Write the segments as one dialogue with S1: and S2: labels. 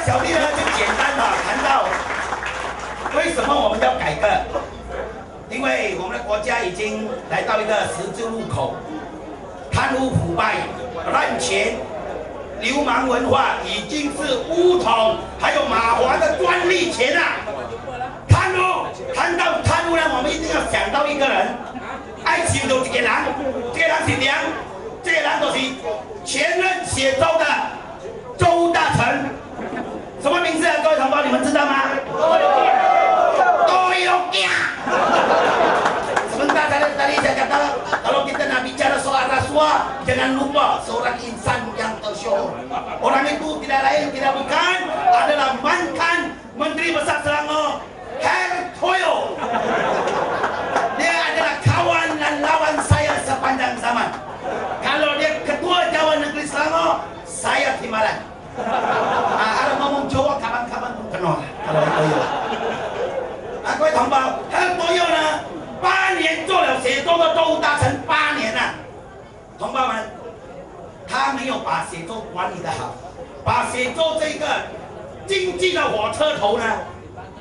S1: 小弟呢就简单谈到为什么我们要改革，因为我们的国家已经来到一个十字路口，贪污腐败、滥权、流氓文化已经是乌统还有马华的专利权啊！贪污，谈到贪污呢，我们一定要想到一个人，爱情就一个人，这个人是谁？这个人就是前任写州的周大成，什么名字啊？各位同胞，你们知道吗？Toyota. Sebentar tadi saya kata kalau kita nak bicara soal rasuah, jangan lupa seorang insan yang tersyukur. Orang itu tidak lain tidak bukan adalah mantan Menteri Besar Selangor Heng Toyo. Dia adalah kawan dan lawan saya sepanjang zaman. Kalau dia Ketua Jawa Negeri Selangor, saya Timbalan. Ada ngomong Jawa kawan-kawan pun kenal kalau Toyo. 各位同胞，很多友呢，8年做了写州的州大臣8年了，同胞们，他没有把写州管理得好，把写州这个经济的火车头呢，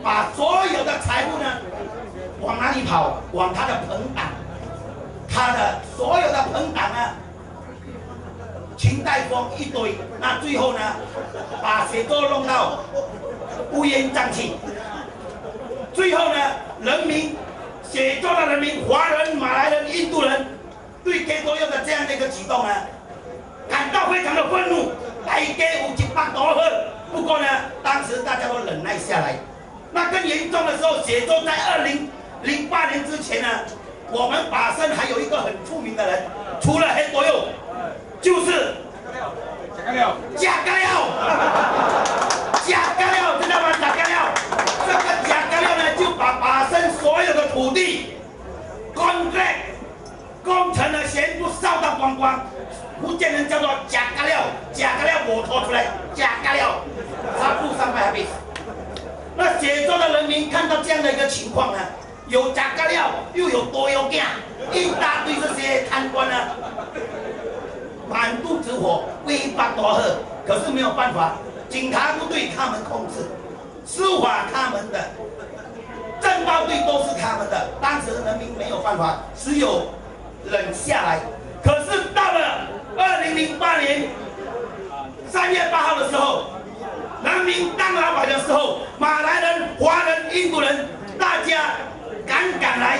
S1: 把所有的财富呢往哪里跑？往他的朋党，他的所有的朋党呢，秦代风一堆，那最后呢，把写州弄到乌烟瘴气。 最后呢，人民，写州的人民，华人、马来人、印度人，对给多用的这样的一个举动呢，感到非常的愤怒，来给500多份。不过呢，当时大家都忍耐下来。那更严重的时候，写州在2008年之前呢，我们法生还有一个很出名的人，除了黑多用，就是贾家廖，知道吗？贾家廖，这个贾家廖呢，就把法生所有的土地、contract、工程呢，全部烧到光光。福建人叫做贾家廖，贾家廖我拖出来，贾家廖，他不300还没死。那写州的人民看到这样的一个情况呢，有贾家廖，又有多有囝，一大堆这些贪官呢，满肚子火，威巴多赫，可是没有办法，警察部队他们控制，司法他们的，政报队都是他们的，当时人民没有办法，只有忍下来。可是到了2008年3月8号的时候，人民当老板的时候，马来人、华人、印度人，大家赶来，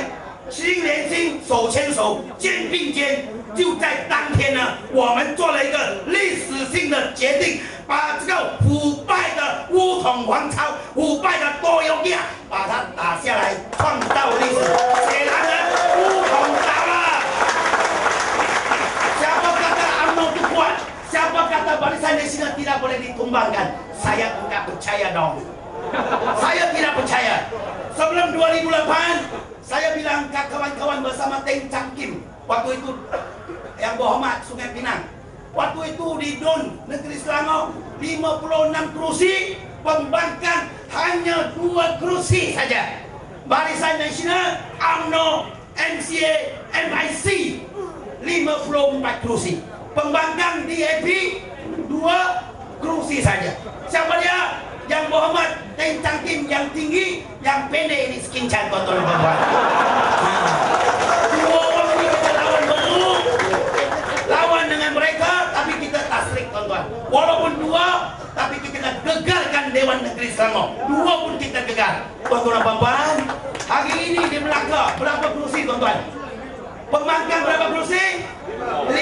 S1: 心连心，手牵手，肩并肩。就在当天呢，我们做了一个历史性的决定，把这个腐败的乌统王朝、腐败的多优亚，把它打下来，创造历史。显然呢，乌统倒了。Siapa kata UMNO itu kuat? Siapa kata Barisan Nasional tidak boleh ditumbangkan? Saya enggak percaya dong. Saya tidak percaya. Sebelum 2008, saya bilang ke kawan-kawan bersama Teng Cang Kim, waktu itu yang Muhammad Sungai Pinang. Waktu itu di DUN Negeri Selangor 56 kursi, pembangkang hanya 2 kursi saja. Barisan Nasional, UMNO, MCA, MIC 54 kursi. Pembangkang DAP 2 kursi saja. Siapa dia? Yang Muhammad Teng Cang Kim yang tinggi, yang pendek ini sekincan tuan-tuan dan puan-puan. Dua orang ini kita lawan betul, lawan dengan mereka, tapi kita tasrik tuan-tuan. Walaupun 2, tapi kita gegarkan Dewan Negeri Selangor. 2 pun kita gegar. Tuan-tuan dan puan-puan, hari ini di Melaka berapa kursi tuan-tuan? Pembangkang berapa kursi? 5.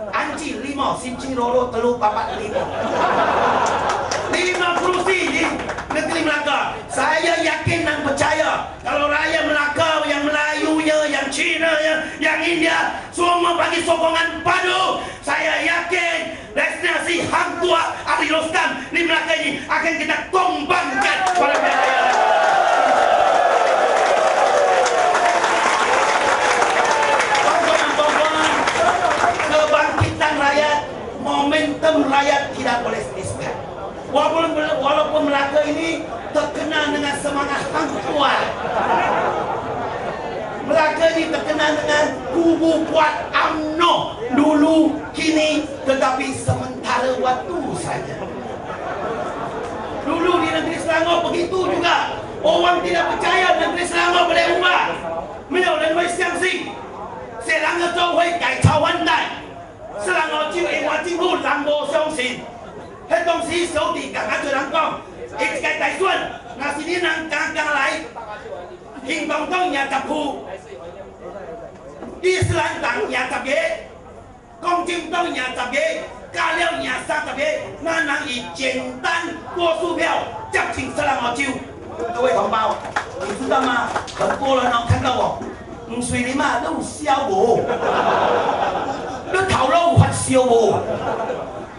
S1: Anci 5, Sinci Roro Teluk Papat 5. 5 kursi di negeri Melaka. Saya yakin dan percaya kalau rakyat Melaka, yang Melayunya, yang Cina, yang India, semua bagi sokongan padu. Saya yakin destinasi Hang Tuah Ali Rostam di Melaka ini akan kita tumbangkan pada rakyat. Kebangkitan rakyat, momentum rakyat tidak boleh di-stop. Walaupun Melaka ini terkenal dengan semangat Hang Tuah. Melaka ini terkenal dengan kubu kuat UMNO dulu, kini, tetapi sementara waktu saja. 時小弟剛剛對人講，一個大選，若是你人剛剛來，興東黨廿10戶，伊斯蘭黨廿10個，公進黨廿10個，加了廿30個，咱人以簡單多數票接近沙拉澳洲。各位同胞，你知道嗎？很多人哦看到我，唔隨你嘛，都有笑無，你頭腦有發燒無？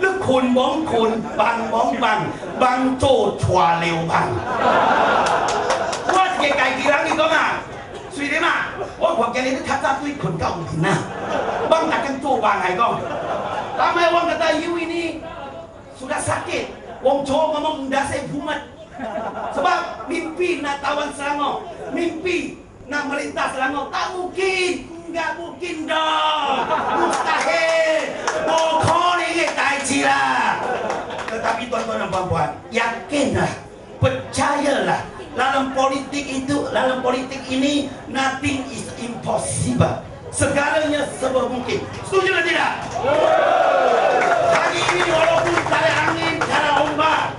S1: 你困懵困，忙懵忙，忙做錯流氓。我一個家己人你講啊，隨你嘛，我看見你較早對困到唔平啊，忙大家做飯係講，但係我kata you ini sudah sakit, wong cowok ngomong udah saya bumat. Sebab mimpi nak tawan Selangor, mimpi nak merintah Selangor, tak mungkin, enggak mungkin dong, mustahil, pokoknya ini taiji lah. Tetapi tuan-tuan dan puan-puan, yakinlah, percayalah, dalam politik ini nothing is impossible. Segalanya serba mungkin. Setuju atau tidak? Hari ini walaupun tak ada angin, tak ada ombak,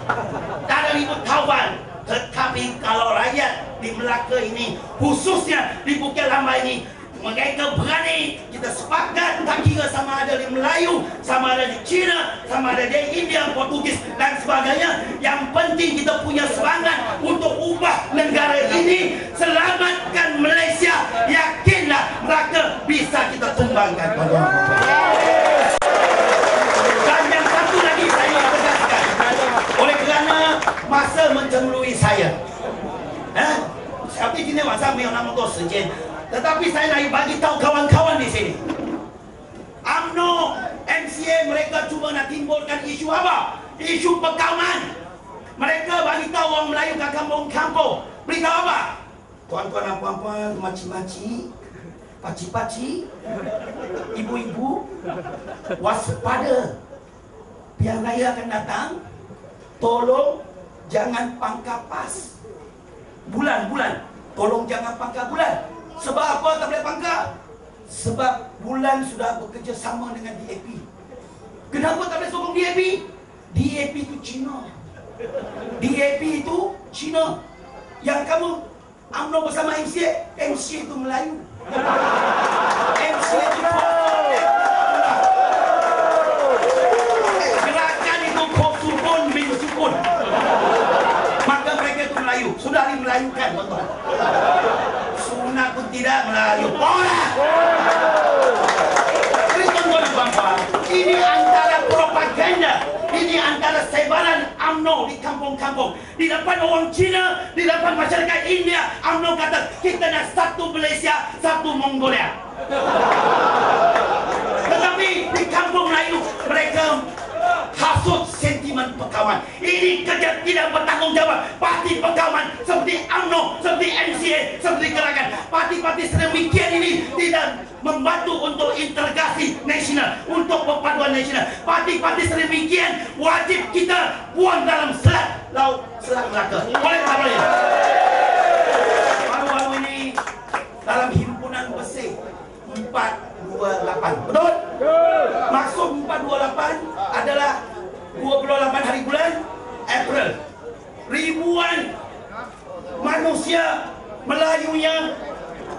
S1: tak ada ribut kawan, tetapi kalau rakyat di Melaka ini, khususnya di Bukit Lamba ini, mereka berani, kita sepakat, tak kira sama ada di Melayu, sama ada di Cina, sama ada di India, Portugis dan sebagainya. Yang penting kita punya semangat untuk ubah negara ini, selamatkan Malaysia. Yakinlah Melaka bisa kita tumbangkan. Dan yang satu lagi saya tegaskan, oleh kerana masa mencemurui saya, seperti ini masa 没有那么多时间。 Tetapi saya nak bagi tahu kawan-kawan di sini. UMNO, MCA mereka cuba nak timbulkan isu apa? Isu perkauman. Mereka bagi tahu orang Melayu ke kampung-kampung. Beritahu apa? Tuan-tuan dan puan-puan, makcik-makcik, pakcik-pakcik, ibu-ibu, waspada. Pilihan raya akan datang. Tolong jangan pangkal pas. Bulan-bulan. Tolong jangan pangkal bulan. Sebab apa tak boleh pangkal? Sebab bulan sudah bekerja sama dengan DAP. Kenapa tak boleh sokong DAP? DAP itu Cina. DAP itu Cina. Yang kamu UMNO bersama MCA, MCA itu Melayu. MCA itu gerakan itu Kosubun bin Sukun. Maka mereka itu Melayu. Sudah dimelayukan, tuan-tuan. Sunat pun tidak Melayu. Pola. Jadi tuan-tuan dan puan-puan, ini antara propaganda, ini antara sebaran UMNO di kampung-kampung. Di depan orang Cina, di depan masyarakat India, UMNO kata kita nak satu Malaysia, satu Mongolia. Tetapi di kampung Melayu mereka hasut sentimen perkawaman. Ini kerja tidak bertanggungjawab. Parti perkawaman seperti UMNO, seperti MCA, seperti gerakan. Parti-parti sedemikian ini tidak membantu untuk integrasi nasional, untuk perpaduan nasional. Parti-parti sedemikian wajib kita buang dalam Selat Laut Selat Melaka. Boleh tak boleh? Baru-baru ini dalam himpunan bersih 428. Betul? Maksud 428 adalah 28 hari bulan April. Ribuan manusia Melayunya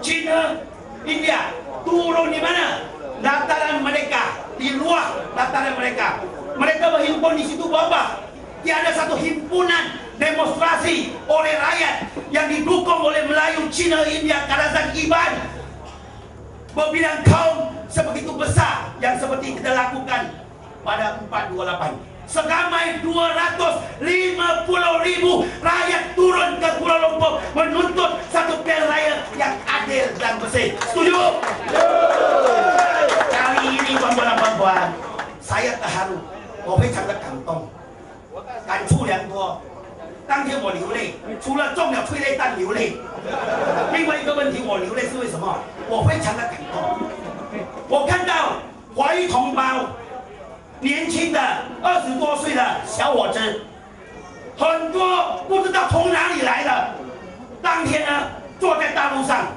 S1: Cina, India turun di mana? Dataran mereka, di luar dataran mereka. Mereka berhimpun di situ apa? Tiada satu himpunan demonstrasi oleh rakyat yang didukung oleh Melayu, Cina, India, Kazakh, Iban berbilang kaum sebegitu besar yang seperti kita lakukan pada 428. Seramai 250.000 rakyat turun ke Kuala Lumpur menuntut satu pilihan raya yang adil dan bersih. Setuju? Kali ini tuan-tuan dan puan-puan, saya terharu. 我非常的感动，感触良多。当天我流泪，除了中了催泪弹流泪，另外一个问题我流泪是为什么？我非常的感动。我看到华裔同胞。 年轻的20多岁的小伙子，很多不知道从哪里来的。当天呢，坐在大路上，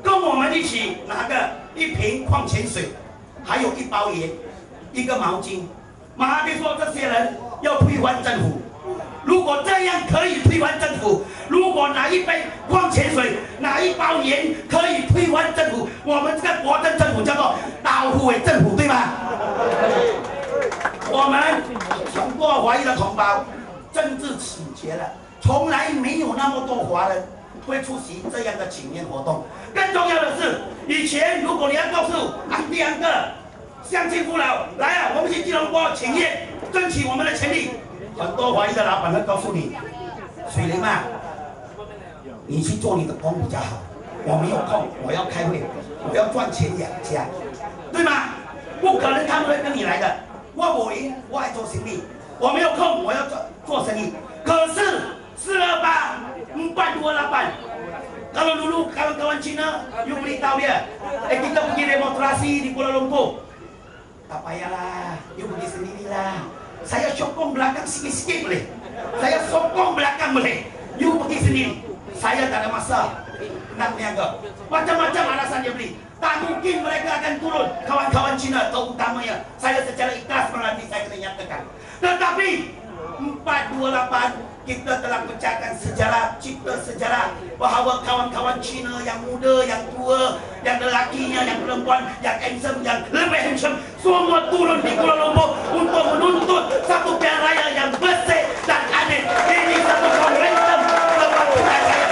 S1: 跟我们一起拿个一瓶矿泉水，还有一包盐，一个毛巾，马哈蒂说这些人要推翻政府。如果这样可以推翻政府，如果哪一杯矿泉水、哪一包盐可以推翻政府，我们这个国政政府叫做岛虎尾政府，对吗？我们很多华裔的同胞政治倾斜了，从来没有那么多华人会出席这样的请愿活动。更重要的是，以前如果你要告诉安迪安哥、乡亲父老，来啊，我们去吉隆坡请愿，争取我们的权利。很多华裔的老板会告诉你，水灵啊，你去做你的工比较好，我没有空，我要开会，我要赚钱养家，对吗？不可能他们会跟你来的。我爱做生意，我没有空，我要做生意。可是428 kalau dulu kawan-kawan Cina, you beritahu dia, kita pergi demonstrasi di Kuala Lumpur. Tak payahlah, you pergi sendirilah. Saya sokong belakang sikit-sikit boleh. Saya sokong belakang boleh. You pergi sendiri. Saya tak ada masa nak niaga. Macam-macam alasan dia beri. Tak mungkin mereka akan turun. Kawan-kawan Cina terutamanya. Saya secara ikhlas mengerti, saya kena nyatakan. Tetapi 428 kita telah pecahkan sejarah, cipta sejarah bahawa kawan-kawan Cina yang muda, yang tua, yang lelakinya, yang perempuan, yang handsome, yang lebih handsome, semua turun di Kuala Lumpur untuk menuntut satu pilihan raya yang bersih dan adil. Ini satu momentum kebangkitan saya.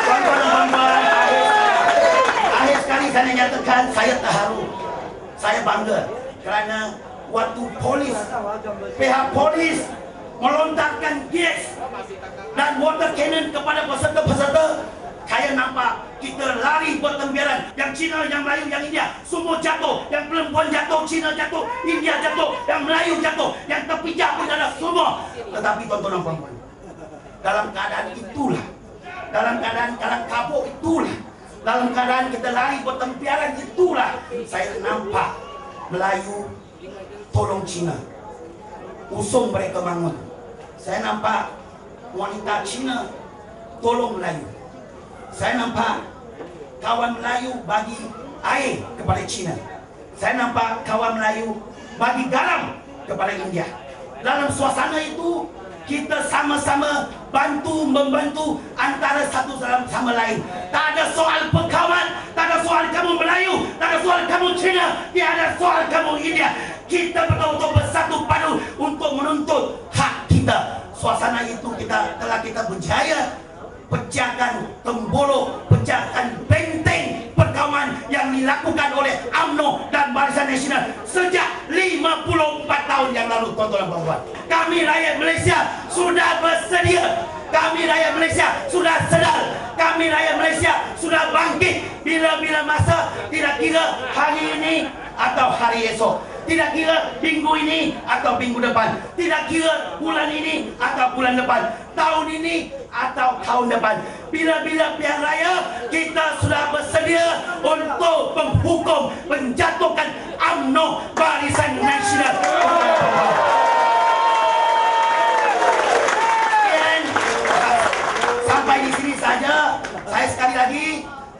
S1: Tuan-tuan dan puan-puan, akhir sekali saya nyatakan saya terharu, saya bangga kerana waktu pihak polis melontarkan gas dan water cannon kepada peserta-peserta, saya nampak kita lari bertembiaran. Yang Cina, yang Melayu, yang India, semua jatuh. Yang perempuan jatuh, Cina jatuh, India jatuh, yang Melayu jatuh, yang terpijak pun ada semua. Tetapi tuan-tuan dan puan-puan, dalam keadaan itulah, dalam keadaan kalang kabut itulah, dalam keadaan kita lari bertembiaran itulah, saya nampak Melayu tolong Cina, usung mereka bangun. Saya nampak wanita Cina tolong Melayu. Saya nampak kawan Melayu bagi air kepada Cina. Saya nampak kawan Melayu bagi garam kepada India. Dalam suasana itu kita sama-sama membantu antara satu sama lain. Tak ada soal perkawan, tak ada soal kamu Melayu, tak ada soal kamu Cina, tidak ada soal kamu India. Kita betul-betul bersatu padu untuk menuntut hak kita. Suasana itu kita berjaya pecahkan tembolo, pecahkan benteng perkawanan yang dilakukan oleh UMNO dan Barisan Nasional sejak 54 tahun yang lalu, tuan-tuan dan puan-puan. Kami rakyat Malaysia sudah bersedia. Kami rakyat Malaysia sudah sedar. Kami rakyat Malaysia sudah bangkit. Bila-bila masa, tidak kira hari ini atau hari esok, tidak kira minggu ini atau minggu depan, tidak kira bulan ini atau bulan depan, tahun ini atau tahun depan. Bila-bila pilihan raya, kita sudah bersedia untuk menghukum, menjatuhkan UMNO Barisan Nasional. Sampai di sini saja. Saya sekali lagi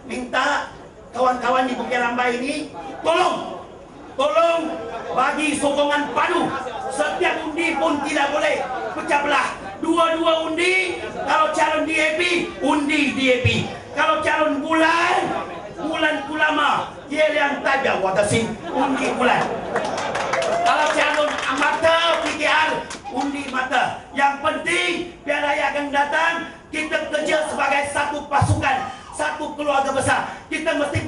S1: minta kawan-kawan di Bukit Rambai ini tolong bagi sokongan padu. Setiap undi pun tidak boleh pecah belah. Dua-dua undi. Kalau calon DAP, undi DAP. Kalau calon bulan ulama, dia yang tajam watasi undi bulan. Kalau calon mata PKR, undi mata. Yang penting biar raya akan datang, kita kerja sebagai satu pasukan, satu keluarga besar. Kita mesti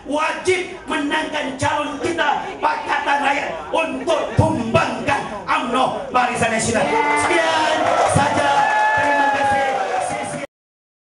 S1: wajib menangkan calon kita, Pakatan Rakyat, untuk tumbangkan UMNO Barisan Nasional. Sekian saja.